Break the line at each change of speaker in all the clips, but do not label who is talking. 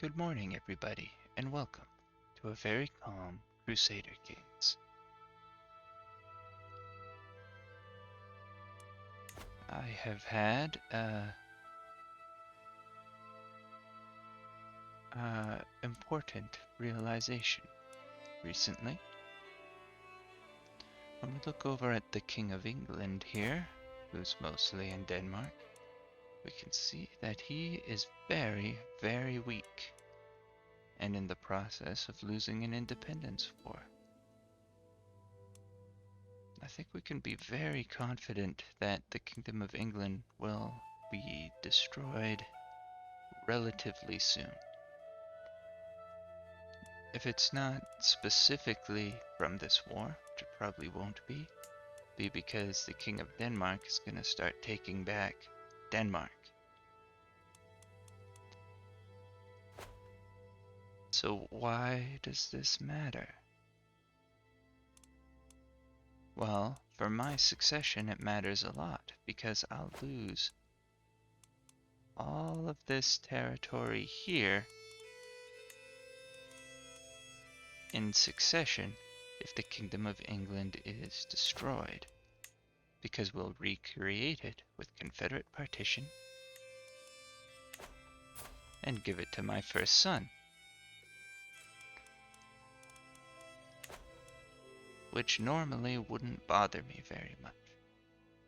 Good morning, everybody, and welcome to a very calm Crusader Kings. I have had important realization recently. When we look over at the King of England here, who's mostly in Denmark, we can see that he is very, very weak, and in the process of losing an independence war. I think we can be very confident that the Kingdom of England will be destroyed relatively soon. If it's not specifically from this war, which it probably won't be because the King of Denmark is going to start taking back Denmark. So why does this matter? Well, for my succession it matters a lot, because I'll lose all of this territory here in succession if the Kingdom of England is destroyed, because we'll recreate it with Confederate partition and give it to my first son, which normally wouldn't bother me very much,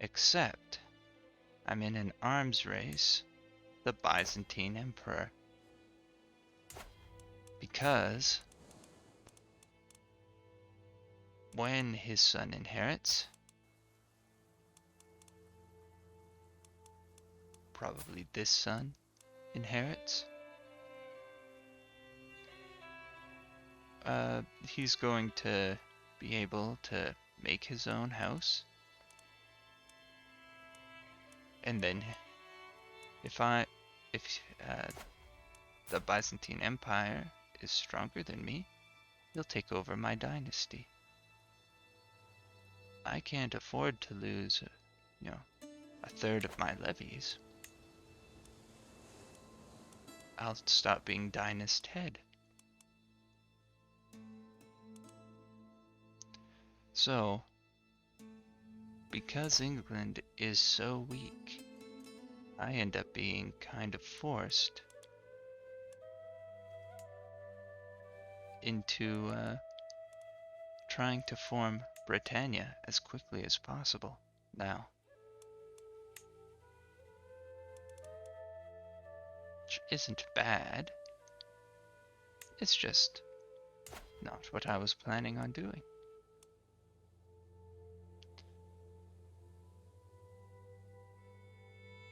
except I'm in an arms race, the Byzantine Emperor, because when his son inherits, probably this son inherits, he's going to be able to make his own house, and then if the Byzantine Empire is stronger than me, he'll take over my dynasty. I can't afford to lose, a third of my levies. I'll stop being dynast head. So, because England is so weak, I end up being kind of forced into trying to form Britannia as quickly as possible now. Which isn't bad. It's just not what I was planning on doing.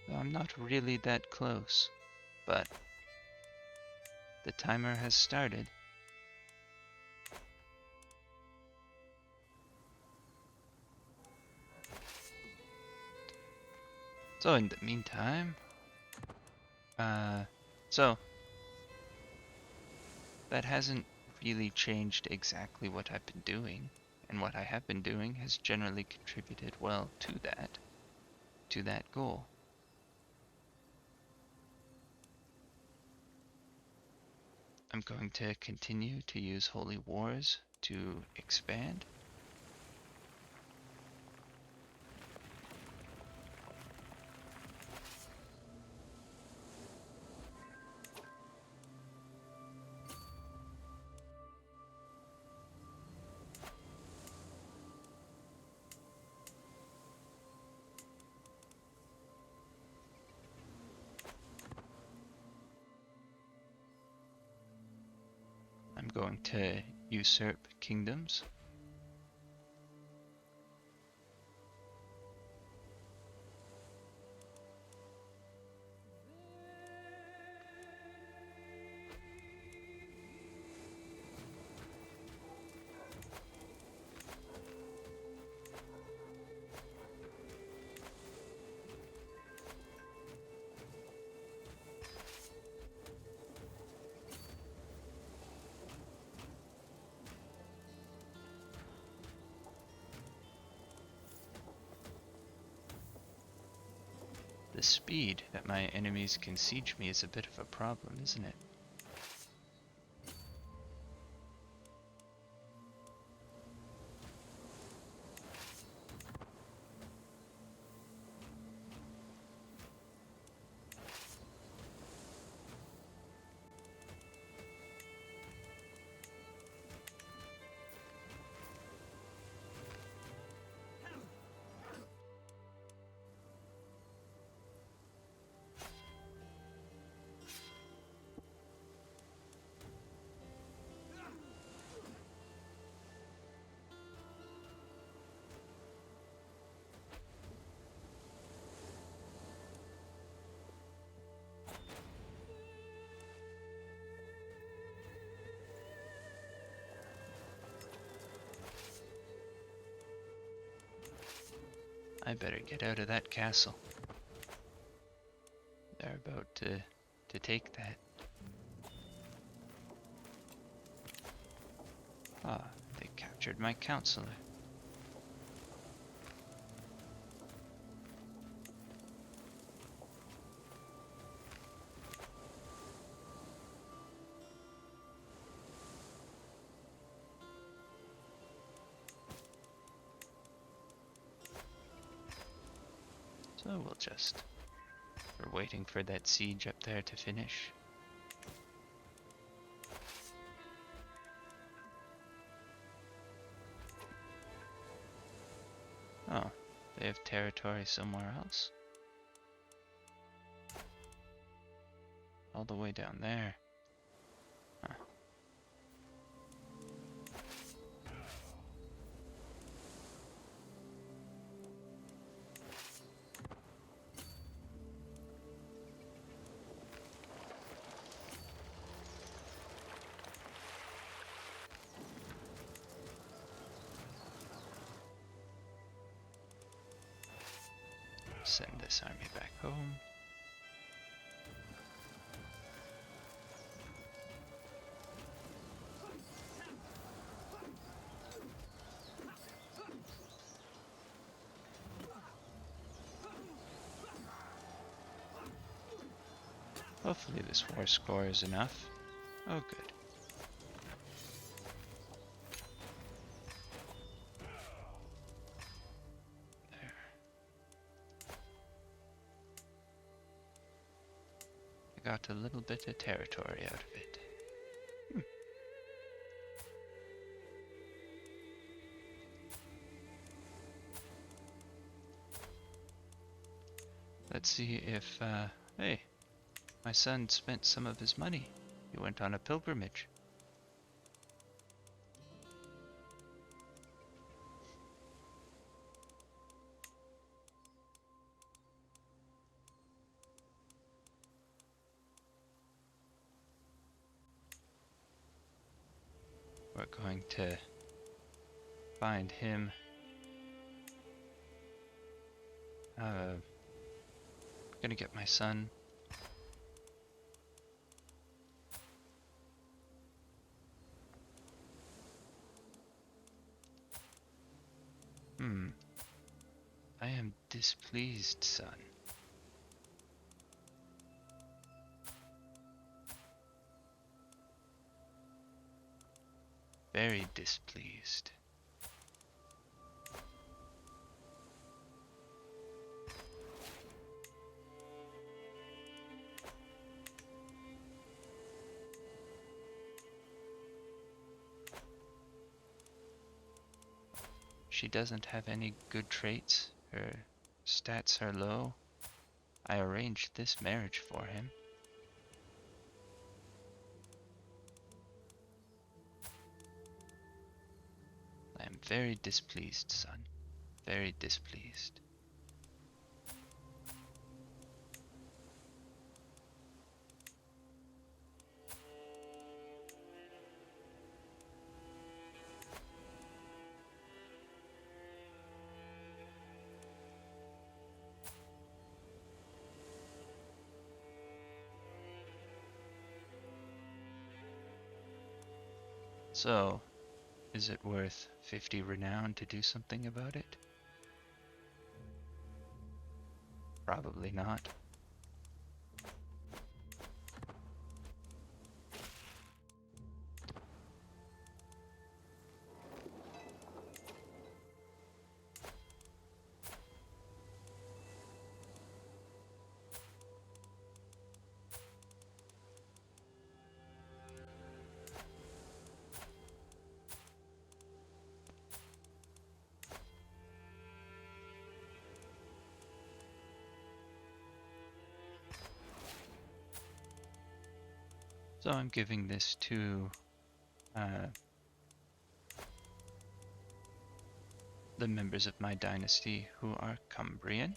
Though I'm not really that close, but the timer has started. So in the meantime, so that hasn't really changed exactly what I've been doing, and what I have been doing has generally contributed well to that goal. I'm going to continue to use holy wars to expand. I'm going to usurp kingdoms. The speed that my enemies can siege me is a bit of a problem, isn't it? I better get out of that castle. They're about to take that. Ah, they captured my counselor. So we'll just... We're waiting for that siege up there to finish. Oh, they have territory somewhere else? All the way down there. Huh. Send this army back home. Hopefully this war score is enough. Oh, good. There. I got a little bit of territory out of it. Let's see if, hey, my son spent some of his money. He went on a pilgrimage. We're going to find him. Gonna get my son. I am displeased, son. Very displeased. She doesn't have any good traits. Her stats are low. I arranged this marriage for him. I am very displeased, son. Very displeased. So, is it worth 50 renown to do something about it? Probably not. So I'm giving this to the members of my dynasty who are Cumbrian.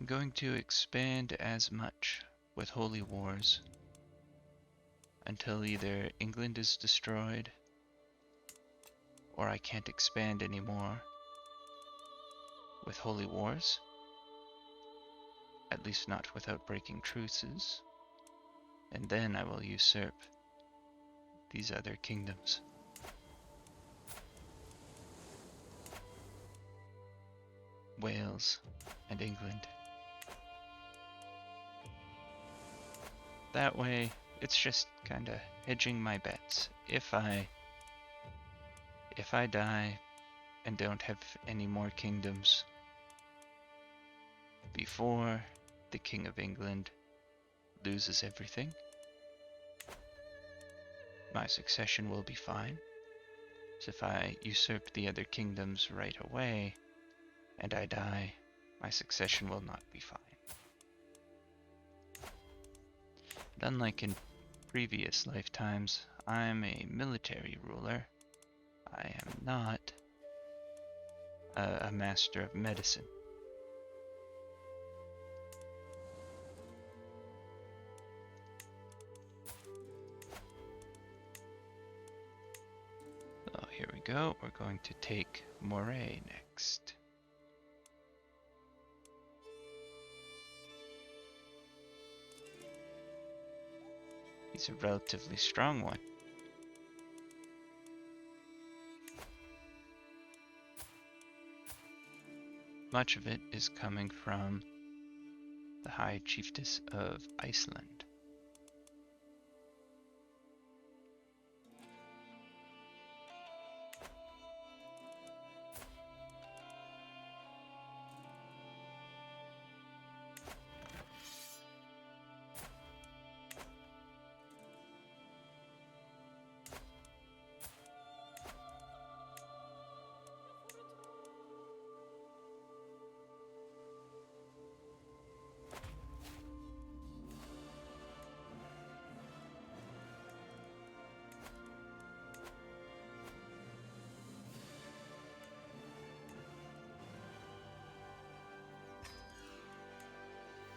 going to expand as much with holy wars until either England is destroyed or I can't expand anymore with holy wars, at least not without breaking truces, and then I will usurp these other kingdoms. Wales and England. That way, it's just kinda hedging my bets. If I die and don't have any more kingdoms before the King of England loses everything, my succession will be fine. So if I usurp the other kingdoms right away and I die, my succession will not be fine. But unlike in previous lifetimes, I'm a military ruler. I am not a master of medicine. So here we go. We're going to take Moray next. He's a relatively strong one. Much of it is coming from the High Chiefess of Iceland.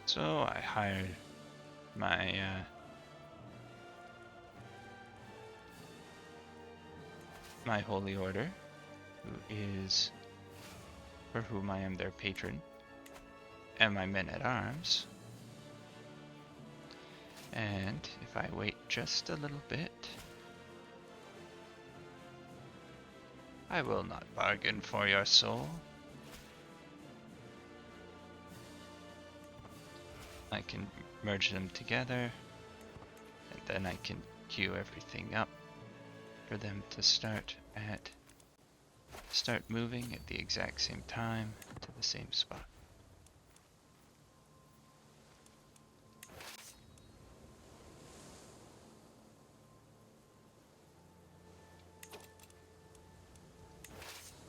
So I hired my my holy order, for whom I am their patron, and my men at arms. And if I wait just a little bit, I will not bargain for your soul. I can merge them together, and then I can queue everything up for them to start moving at the exact same time to the same spot.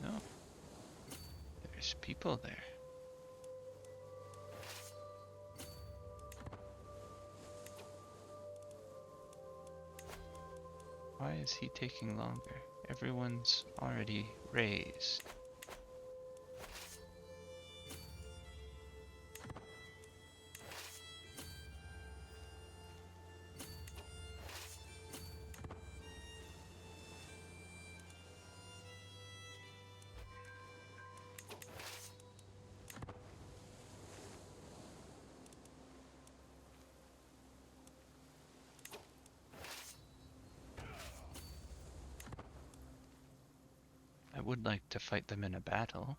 No, there's people there. Why is he taking longer? Everyone's already raised. I would like to fight them in a battle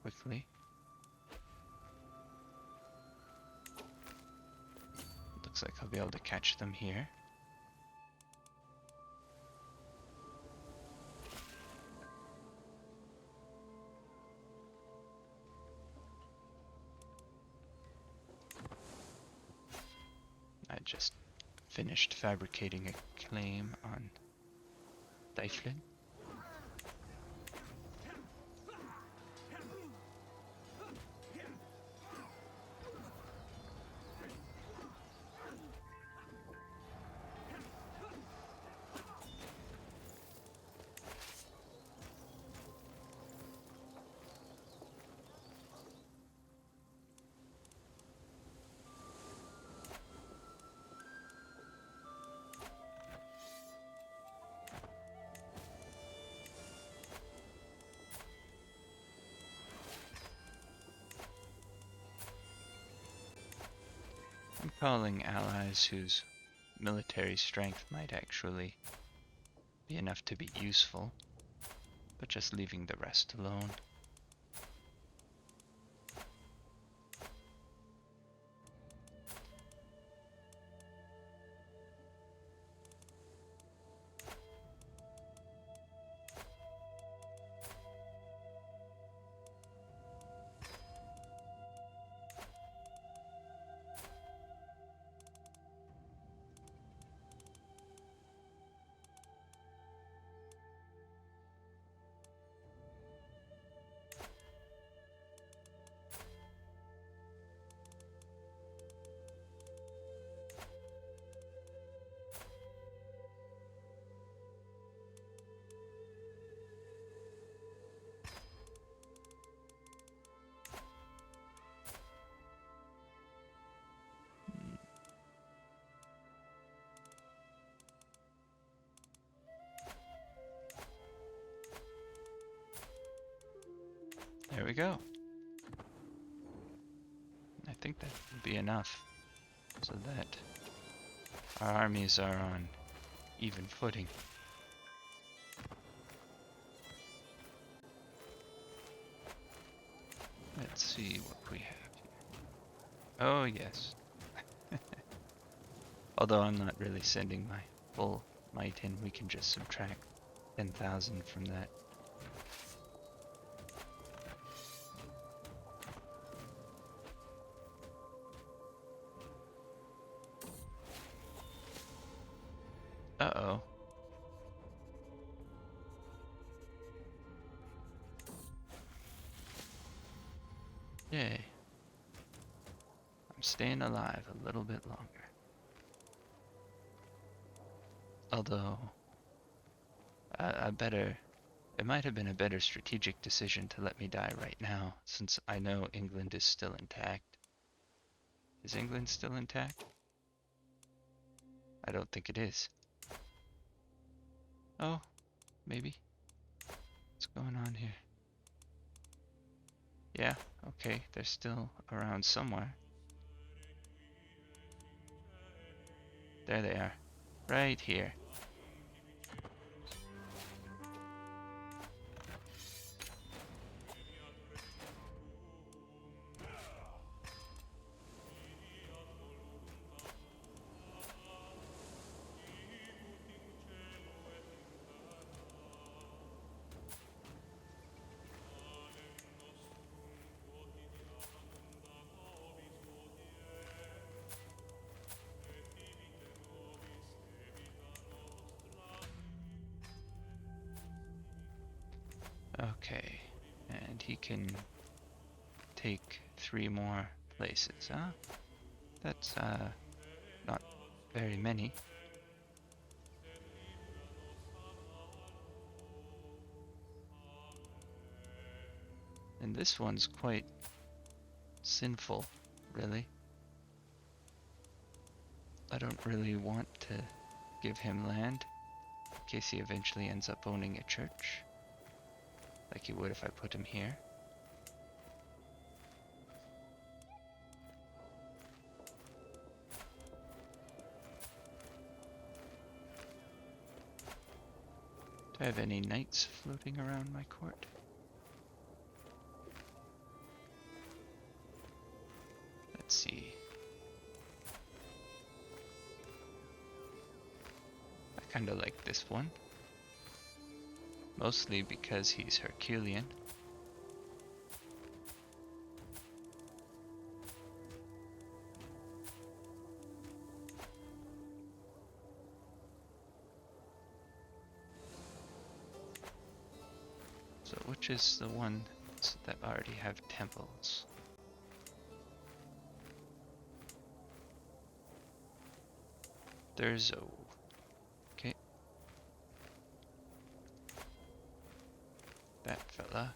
quickly. Looks like I'll be able to catch them here. I just finished fabricating a claim on Dyflin. I'm calling allies whose military strength might actually be enough to be useful, but just leaving the rest alone. There we go. I think that will be enough so that our armies are on even footing. Let's see what we have here. Oh, yes. Although I'm not really sending my full might in, we can just subtract 10,000 from that. Uh-oh. Yay. I'm staying alive a little bit longer. Although, it might have been a better strategic decision to let me die right now, since I know England is still intact. Is England still intact? I don't think it is. Oh, maybe. What's going on here? Yeah, okay, they're still around somewhere. There they are. Right here. Okay, and he can take 3 more places, huh? That's, not very many. And this one's quite sinful, really. I don't really want to give him land, in case he eventually ends up owning a church, like he would if I put him here. Do I have any knights floating around my court? Let's see. I kinda like this one. Mostly because he's Herculean. So which is the one that already have temples? There's okay. That fella.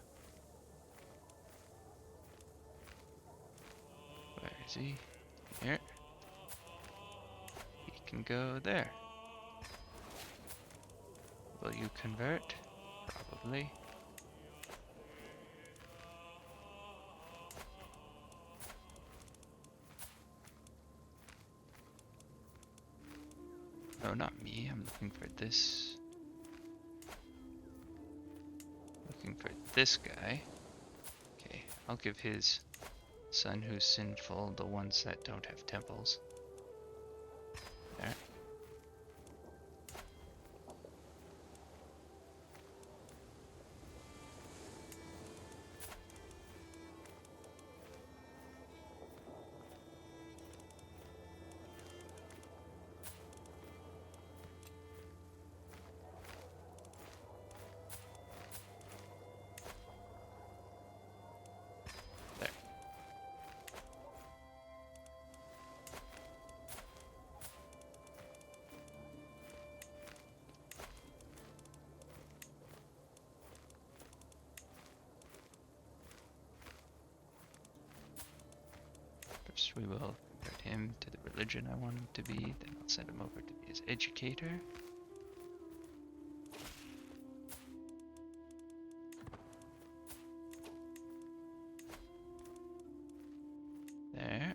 Where is he? Here. He can go there. Will you convert? Probably. No, not me. I'm looking for this. Looking for this guy. Okay, I'll give his son who's sinful the ones that don't have temples. There. There. First we will convert him to the religion I want him to be, then I'll send him over to be his educator. There.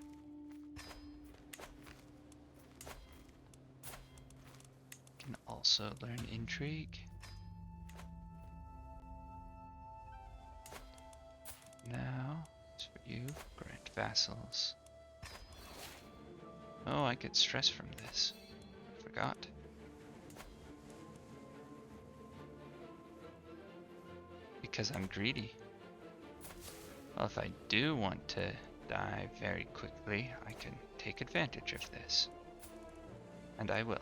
Can also learn intrigue. Now, as for you, grant vassals. Oh, I get stress from this. Forgot. Because I'm greedy. Well, if I do want to die very quickly, I can take advantage of this. And I will.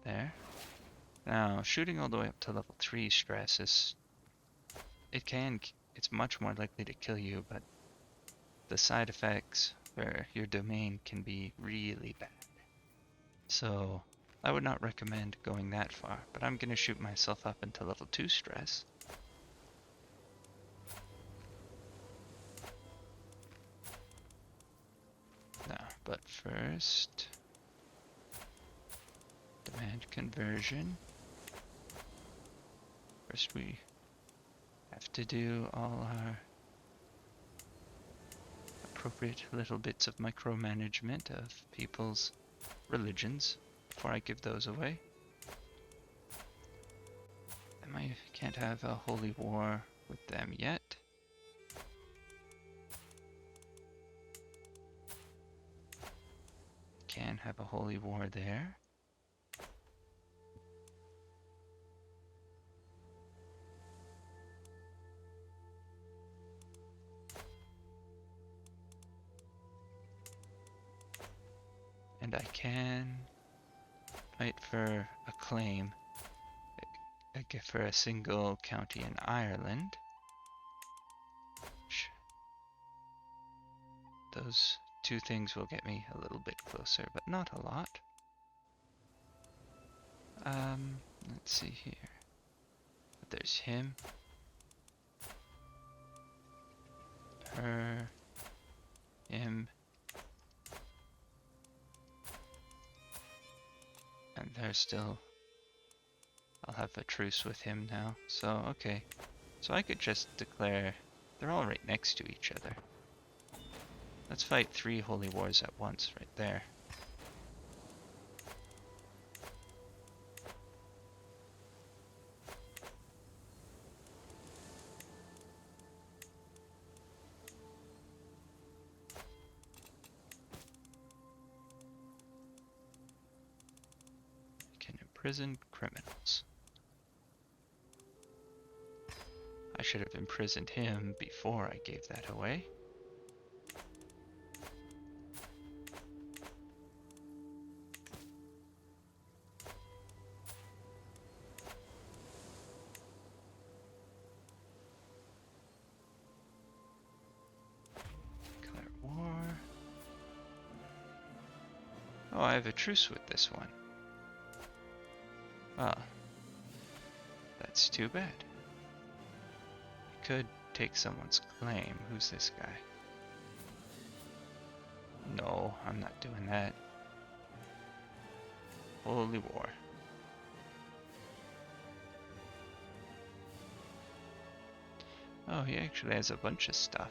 There. Now, shooting all the way up to level 3 stress is... It's much more likely to kill you, but the side effects for your domain can be really bad. So, I would not recommend going that far, but I'm going to shoot myself up into level 2 stress. Now, but first... demand conversion. First we have to do all our appropriate little bits of micromanagement of people's religions before I give those away. I can't have a holy war with them yet. Can have a holy war there. And I can fight for a claim for a single county in Ireland. Those two things will get me a little bit closer, but not a lot. Let's see here. There's him. Her. Him. And there's still... I'll have a truce with him now. So, okay. So I could just declare... They're all right next to each other. Let's fight 3 holy wars at once, right there. I can imprison criminals. I should have imprisoned him before I gave that away. Oh, I have a truce with this one. Well, that's too bad. I could take someone's claim. Who's this guy? No, I'm not doing that. holy war. Oh, he actually has a bunch of stuff.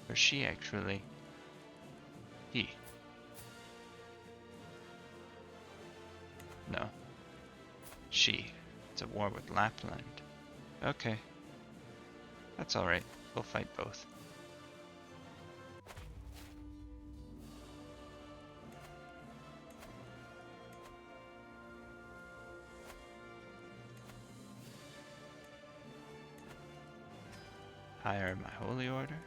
Or she actually. He. No. She. It's a war with Lapland. Okay. That's alright. We'll fight both. Hire my holy order.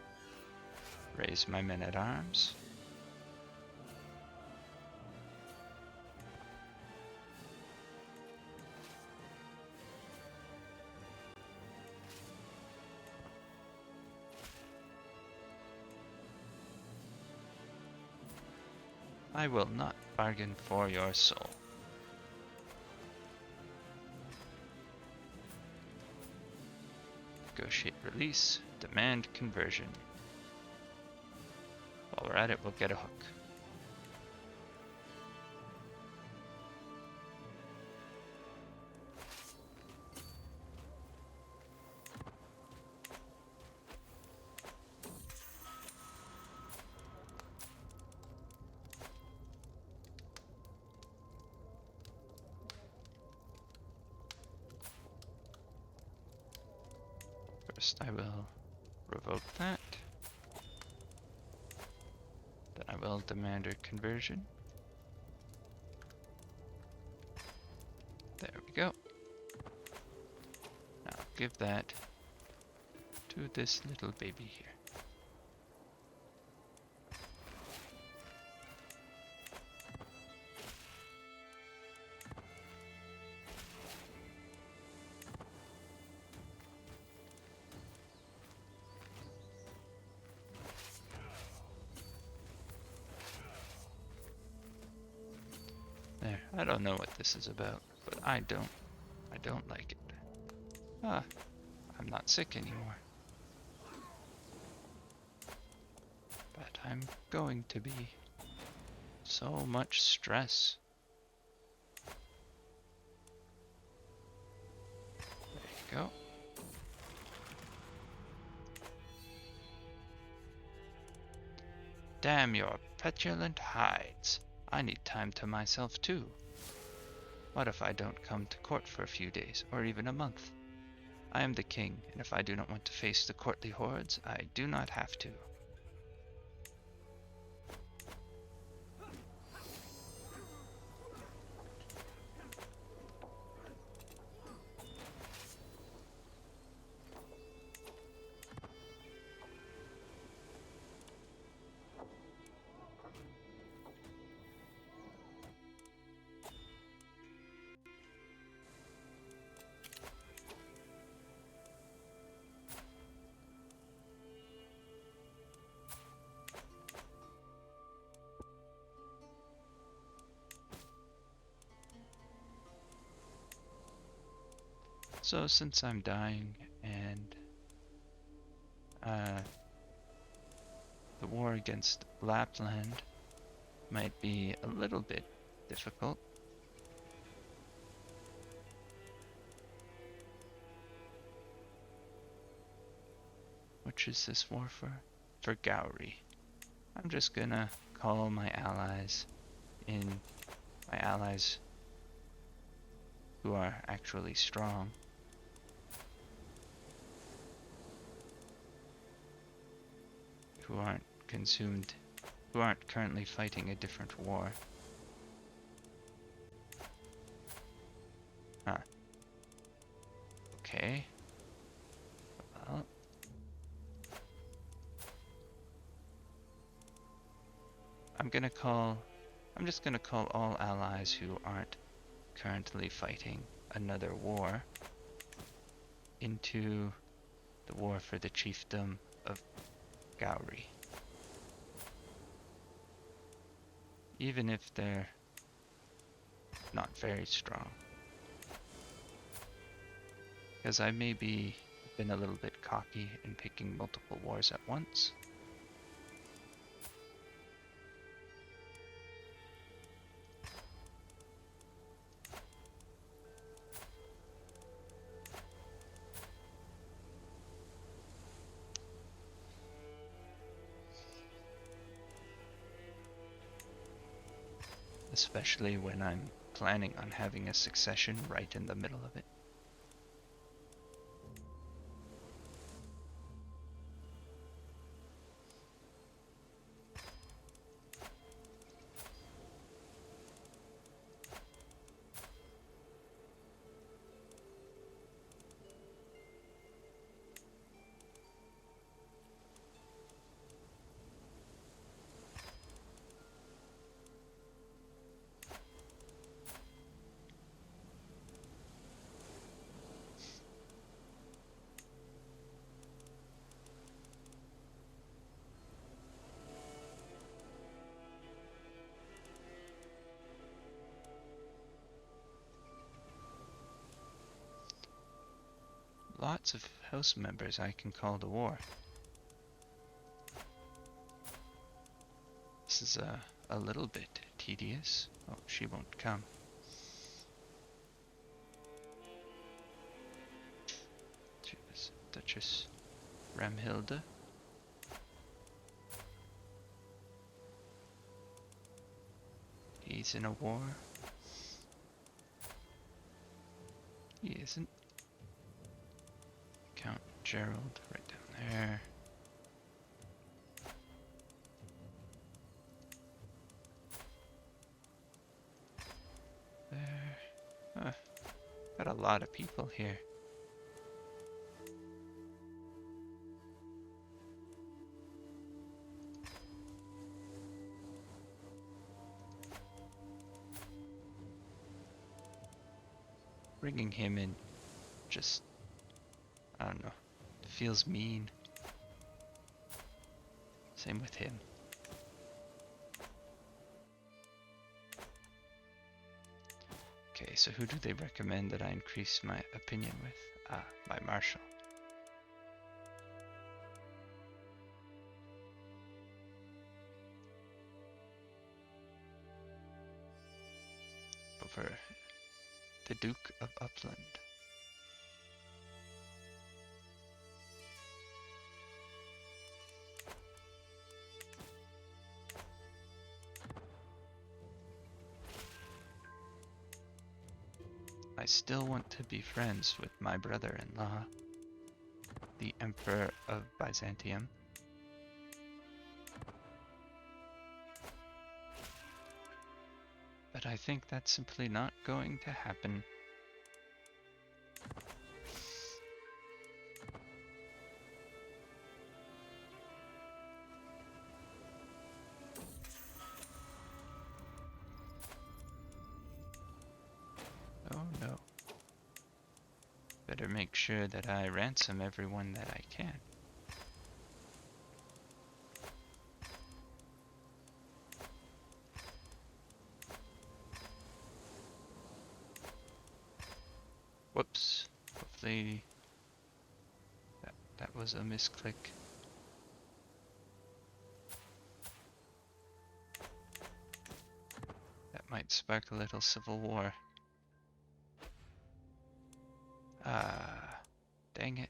Raise my men at arms. I will not bargain for your soul. Negotiate release. Demand conversion. While we're at it, we'll get a hook. First, I will revoke that. Then I will demand a conversion. There we go. Now give that to this little baby here. There, I don't know what this is about, but I don't like it. Ah, I'm not sick anymore. But I'm going to be. So much stress. There you go. Damn your petulant hides. I need time to myself too. What if I don't come to court for a few days, or even a month? I am the king, and if I do not want to face the courtly hordes, I do not have to. So since I'm dying and the war against Lapland might be a little bit difficult. Which is this war for? For Gowrie. I'm just gonna call my allies who are actually strong. Who aren't currently fighting a different war. Huh. Okay. Well. I'm just gonna call all allies who aren't currently fighting another war into the war for the chiefdom of Gowrie. Even if they're not very strong. Because I may be been a little bit cocky in picking multiple wars at once. especially when I'm planning on having a succession right in the middle of it. Lots of house members I can call to war. This is a little bit tedious. Oh, she won't come. Duchess Ramhilda. He's in a war. He isn't. Count Gerald right down there. There. Got a lot of people here. Bringing him in just, I don't know, feels mean. Same with him. Okay, so who do they recommend that I increase my opinion with? Ah, my Marshal. Over the Duke of Upland. I still want to be friends with my brother-in-law, the Emperor of Byzantium. But I think that's simply not going to happen. Oh no. Better make sure that I ransom everyone that I can. Whoops. Hopefully that was a misclick. That might spark a little civil war. Ah, dang it.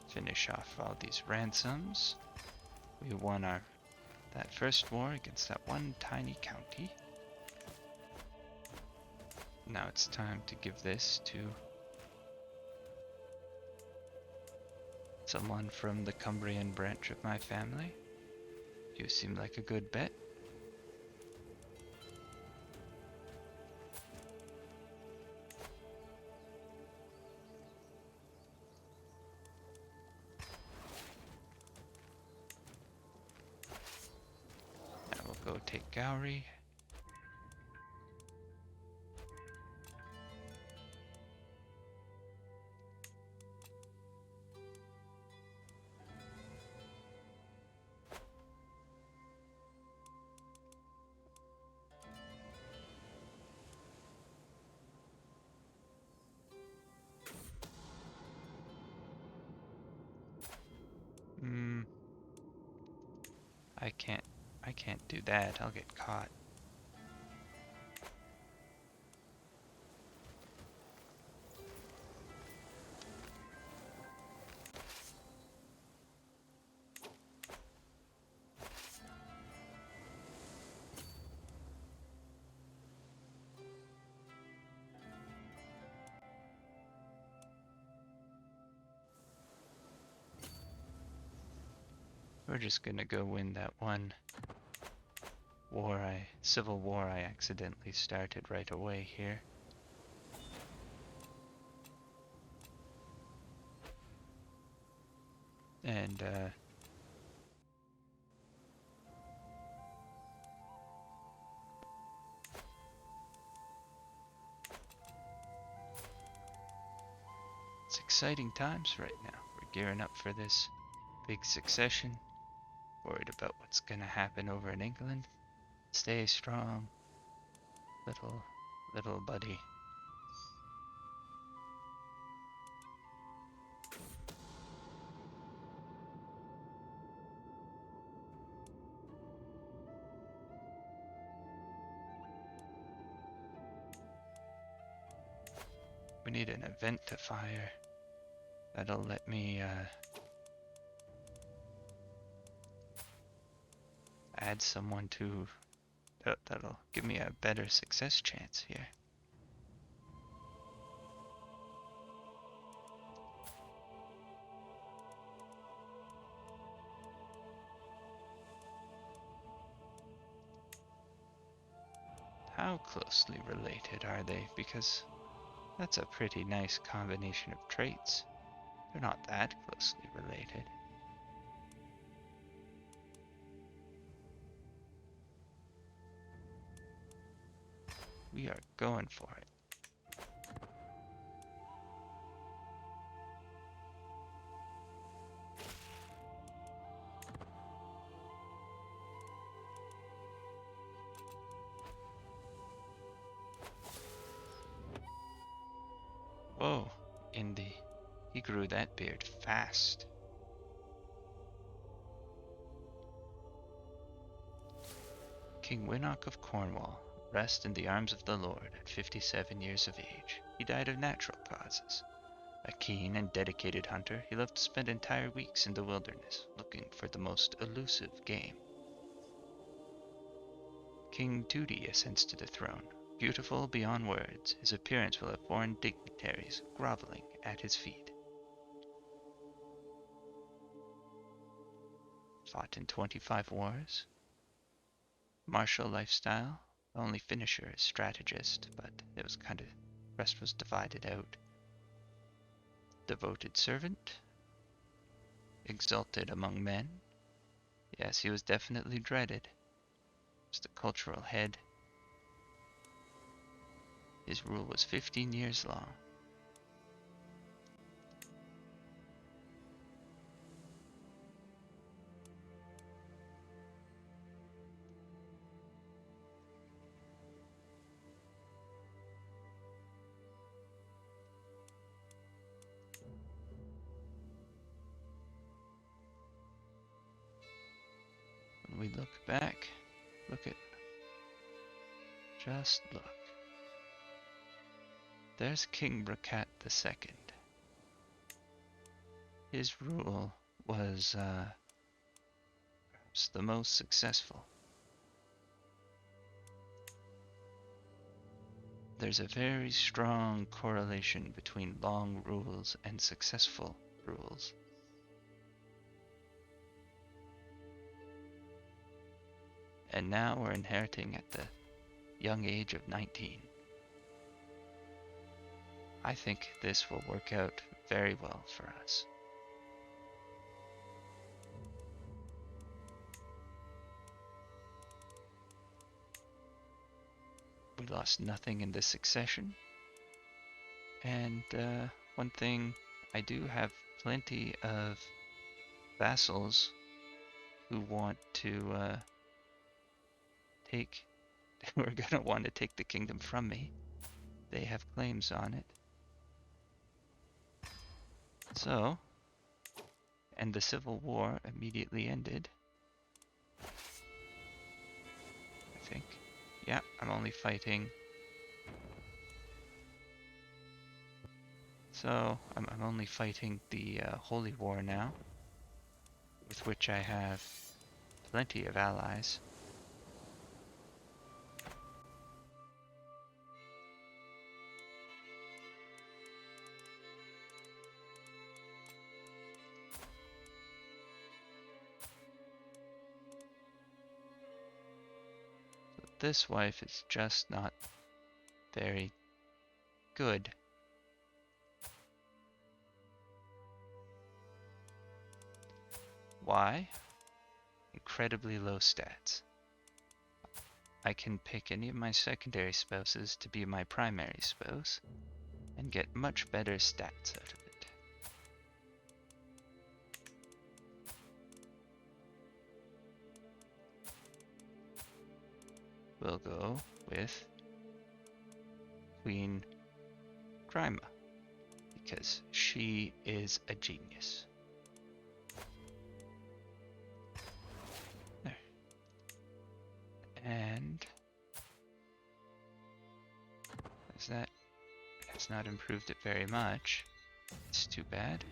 Finish off all these ransoms. We won that first war against that one tiny county. Now it's time to give this to someone from the Cumbrian branch of my family. You seem like a good bet. Now we'll go take Gowrie. I can't do that. I'll get caught. We're just gonna go win that one civil war I accidentally started right away here. And, it's exciting times right now. We're gearing up for this big succession. Worried about what's gonna happen over in England. Stay strong, little buddy. We need an event to fire. That'll let me add someone to... That'll give me a better success chance here. How closely related are they? Because that's a pretty nice combination of traits. They're not that closely related. We are going for it. Whoa, Indy. He grew that beard fast. King Winnoc of Cornwall, rest in the arms of the Lord at 57 years of age. He died of natural causes. A keen and dedicated hunter, he loved to spend entire weeks in the wilderness, looking for the most elusive game. King Tooty ascends to the throne. Beautiful beyond words, his appearance will have foreign dignitaries groveling at his feet. Fought in 25 wars. Martial lifestyle. Only finisher is strategist, but it was rest was divided out. Devoted servant. Exalted among men. Yes, he was definitely dreaded. Was the cultural head. His rule was 15 years long. When we look back, just look. There's King Rakat II. His rule was perhaps the most successful. There's a very strong correlation between long rules and successful rules. And now we're inheriting at the young age of 19. I think this will work out very well for us. We lost nothing in this succession. And one thing, I do have plenty of vassals who want to who are gonna want to take the kingdom from me. They have claims on it. So, and the Civil War immediately ended. Yeah, I'm only fighting. So, I'm only fighting the Holy War now, with which I have plenty of allies. So this wife is just not very good. Why? Incredibly low stats. I can pick any of my secondary spouses to be my primary spouse and get much better stats out of it. We'll go with Queen Grima because she is a genius. There. And as that has not improved it very much, it's too bad.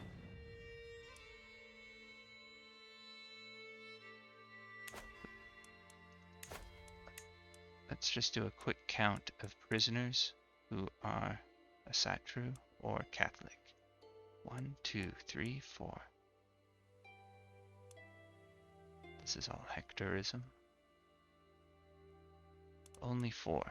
Let's just do a quick count of prisoners who are a Satru or Catholic. 1, 2, 3, 4. This is all Hectorism. Only 4.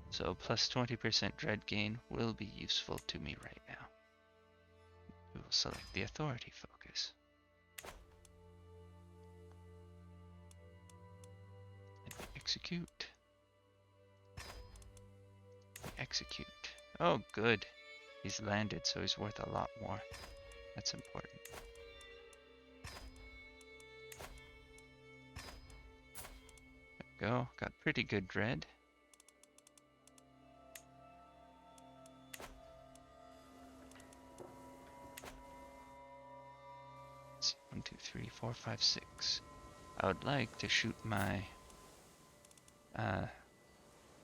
So plus 20% dread gain will be useful to me right now. We will select the authority focus. And we execute. We execute. Oh, good. He's landed, so he's worth a lot more. That's important. There we go. Got pretty good dread. Let's see. 1, 2, 3, 4, 5, 6. I would like to shoot my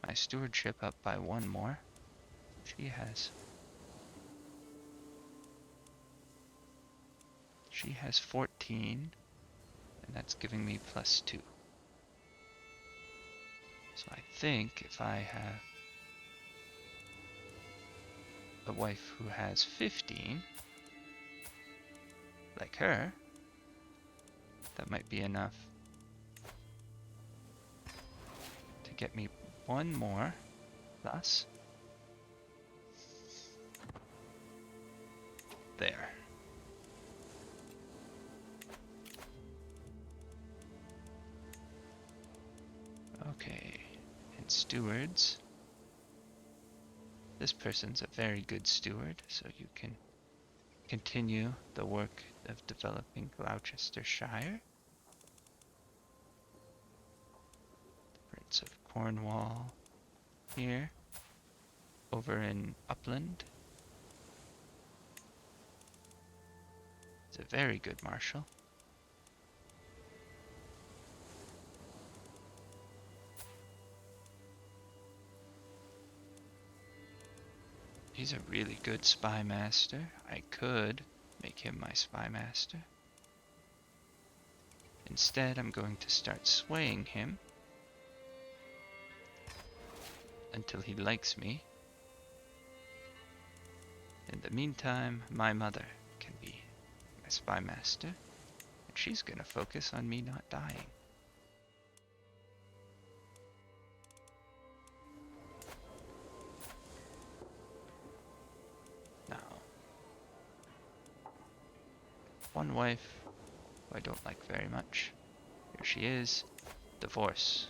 my stewardship up by 1 more. She has 14, and that's giving me plus 2. So I think if I have a wife who has 15, like her, that might be enough to get me 1 more plus. There. Okay, and stewards. This person's a very good steward, so you can continue the work of developing Gloucestershire. The Prince of Cornwall here, over in Upland. He's a very good marshal. He's a really good spy master. I could make him my spy master. Instead, I'm going to start swaying him until he likes me. In the meantime, my mother can be my spy master, and she's gonna focus on me not dying. Now, one wife who I don't like very much. Here she is. Divorce.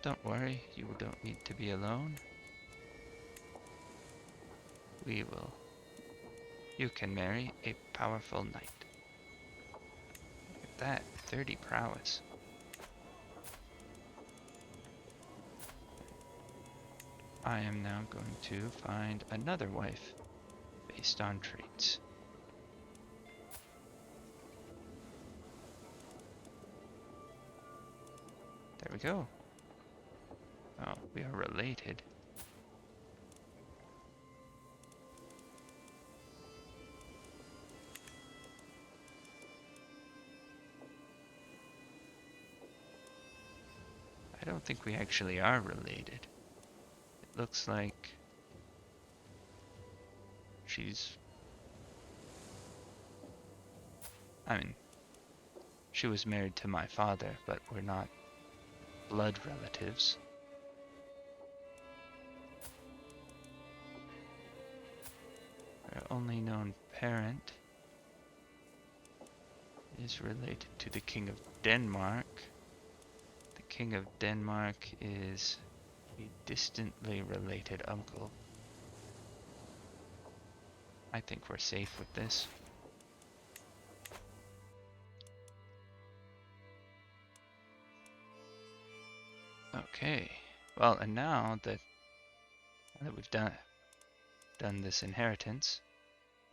Don't worry, you don't need to be alone. You can marry a powerful knight. Look at that, 30 prowess. I am now going to find another wife based on traits. There we go. Oh, we are related. I don't think we actually are related. It looks like she's... I mean, she was married to my father, but we're not blood relatives. Our only known parent is related to the King of Denmark. The King of Denmark is a distantly related uncle. I think we're safe with this. Okay. Well, and now that we've done this inheritance,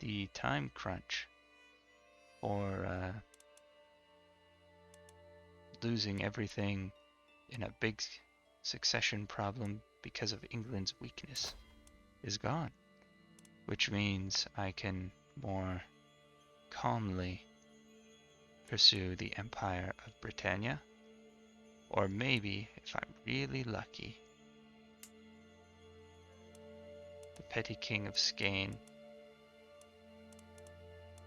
the time crunch for losing everything in a big succession problem because of England's weakness is gone, which means I can more calmly pursue the Empire of Britannia, or maybe, if I'm really lucky, the petty king of Skane,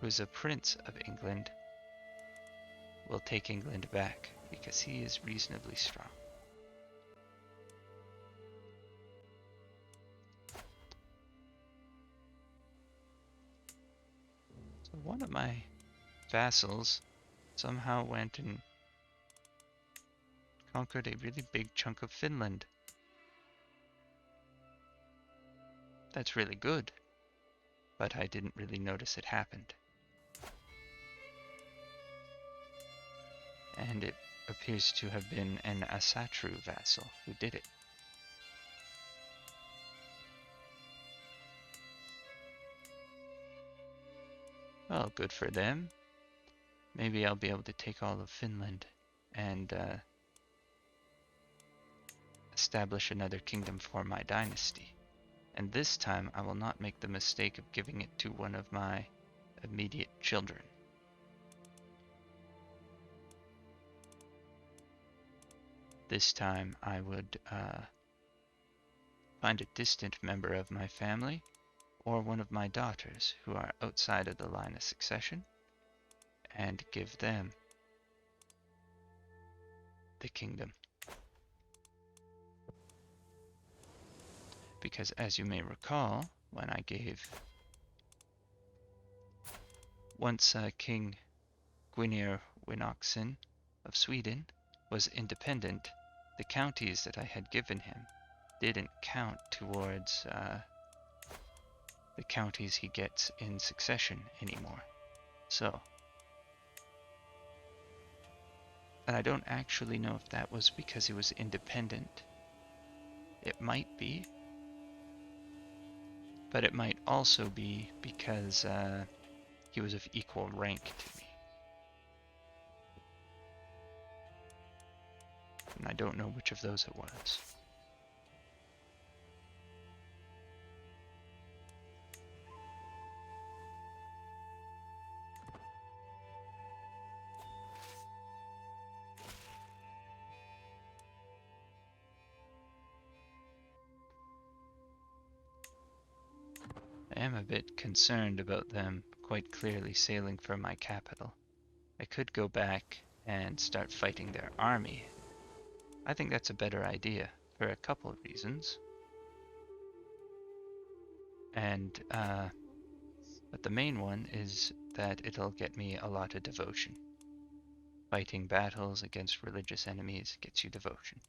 who's a prince of England, will take England back because he is reasonably strong. So one of my vassals somehow went and conquered a really big chunk of Finland. That's really good, but I didn't really notice it happened. And it appears to have been an Asatru vassal who did it. Well, good for them. Maybe I'll be able to take all of Finland and establish another kingdom for my dynasty. And this time I will not make the mistake of giving it to one of my immediate children. This time I would find a distant member of my family or one of my daughters who are outside of the line of succession and give them the kingdom. Because as you may recall, when I gave once King Winnoc of Sweden was independent, the counties that I had given him didn't count towards the counties he gets in succession anymore. So, and I don't actually know if that was because he was independent. It might be, but it might also be because he was of equal rank to me. And I don't know which of those it was. I am a bit concerned about them quite clearly sailing for my capital. I could go back and start fighting their army. I think that's a better idea for a couple of reasons. And but the main one is that it'll get me a lot of devotion. Fighting battles against religious enemies gets you devotion.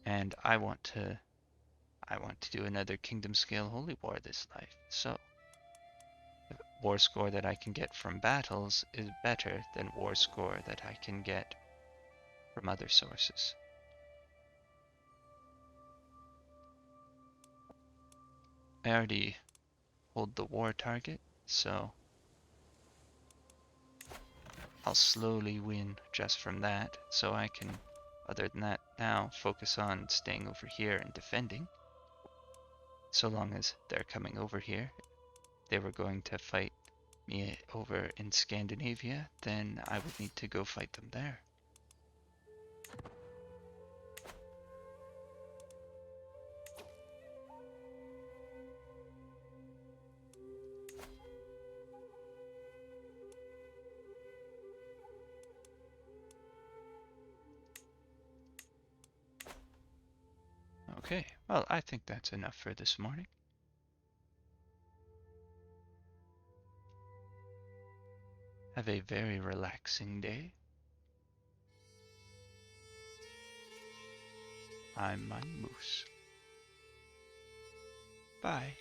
And I want to do another kingdom scale holy war this life. So the war score that I can get from battles is better than war score that I can get from other sources. I already hold the war target, so I'll slowly win just from that, so I can, other than that, now focus on staying over here and defending. So long as they're coming over here, they were going to fight me over in Scandinavia, then I would need to go fight them there. Okay, well, I think that's enough for this morning. Have a very relaxing day. I'm my moose. Bye.